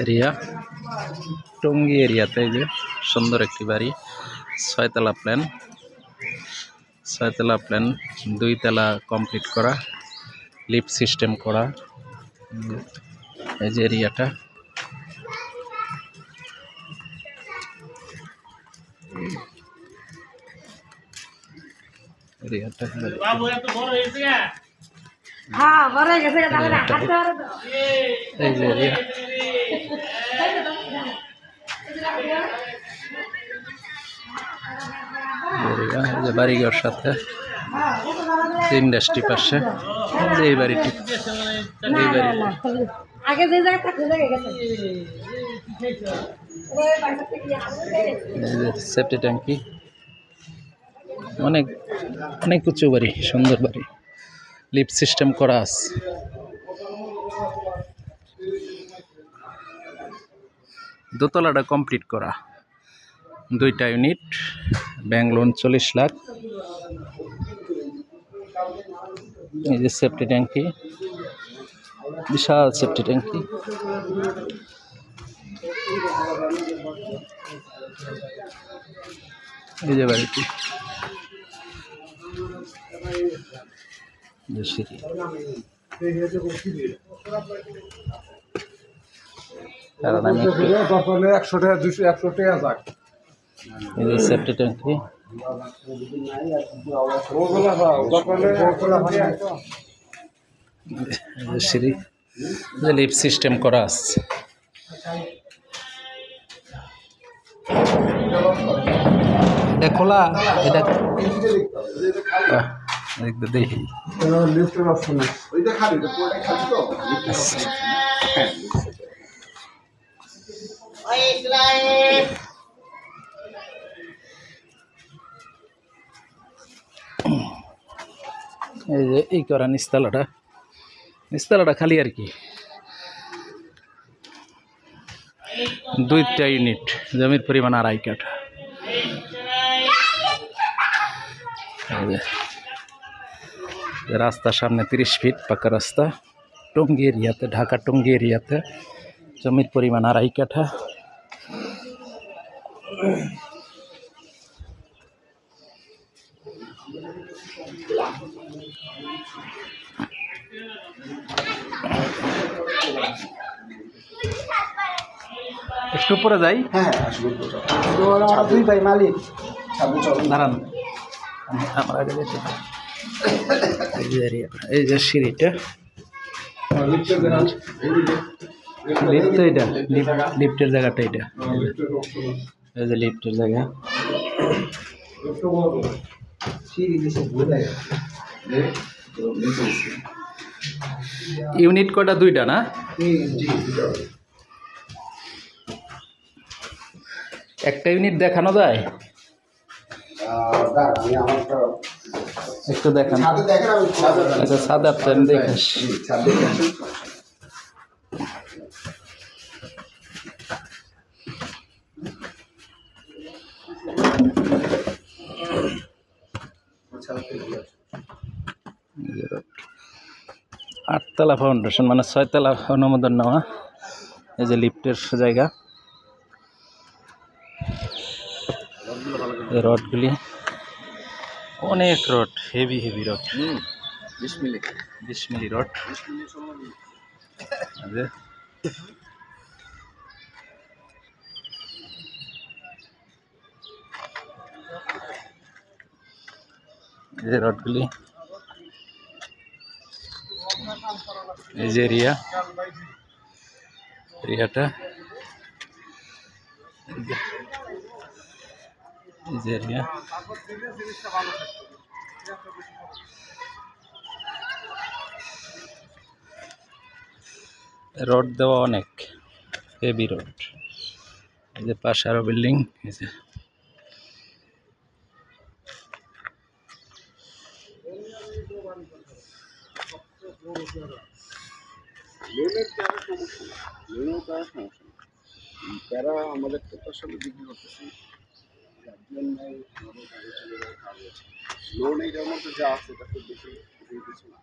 Area Tongi এরিয়াতে এই যে সুন্দর একটি বাড়ি, 6 তলা প্ল্যান, 6 তলা প্ল্যান, 2 তলা কমপ্লিট করা, লিফট সিস্টেম করা। এই যে এরিয়াটা, এরিয়াটা এই যে এরিয়া। এই যে বাড়িঘর সাথে ইন্ডাস্ট্রি পাশে, এই বাড়িটি, এই বাড়িটি সেফটি ট্যাঙ্কি, অনেক অনেক উঁচু বাড়ি, সুন্দর বাড়ি, লিফট সিস্টেম করা আছে। দোতলাটা কমপ্লিট করা, 2টা ইউনিট, ব্যাংক লোন 40 লাখ। এই যে সেফটি ট্যাঙ্কি, বিশাল সেফটি ট্যাঙ্কি। এই যে বাড়িটি, সেফটি ট্যাঙ্কি, সিঁড়ি, লিফট সিস্টেম করা আছে। এটা খোলা, এটা দেখি লিফটের অপশন আছে, ওইটা খালি, পুরোটা খালি তো। এই যে এই করা নিচতলাটা খালি আর কি। 2টা ইউনিট, জমির পরিমাণ 2.5 কাঠা। রাস্তার সামনে 30 ফিট পাকা রাস্তা, টঙ্গী এরিয়াতে, ঢাকা টঙ্গী এরিয়াতে, জমির পরিমাণ 2.5 কাঠা। একটু উপরে যাই। হ্যাঁ, 2 ভাই মালিক দাঁড়ান, আমার আগে যেতে। এই যে সিঁড়িটা, লিফট, এটা লিফটের জায়গাটা, এটা এই যে লিফটের জায়গা। ইউনিট কটা? 2টা না? একটা ইউনিট দেখানো যায়? একটু দেখান। আচ্ছা, সাদা প্ল্যান দেখাস। আটতলা ফাউন্ডেশন, মানে 6 তলা অনুমোদন নেওয়া। এই যে লিফটের জায়গা, রডগুলি অনেক rod, heavy rod, 20 milli rod. এই যে রডগুলি, এই যে এরিয়াটা, এই যে এরিয়া। রড দেওয়া অনেক হেভি রড। এই যে পাশে আরো বিল্ডিং, এই যে তারা আমাদের তো আসলে বিক্রি করতেছি, লোন এইটার মধ্যে যা আছে এটা খুব বেশি কিছু না।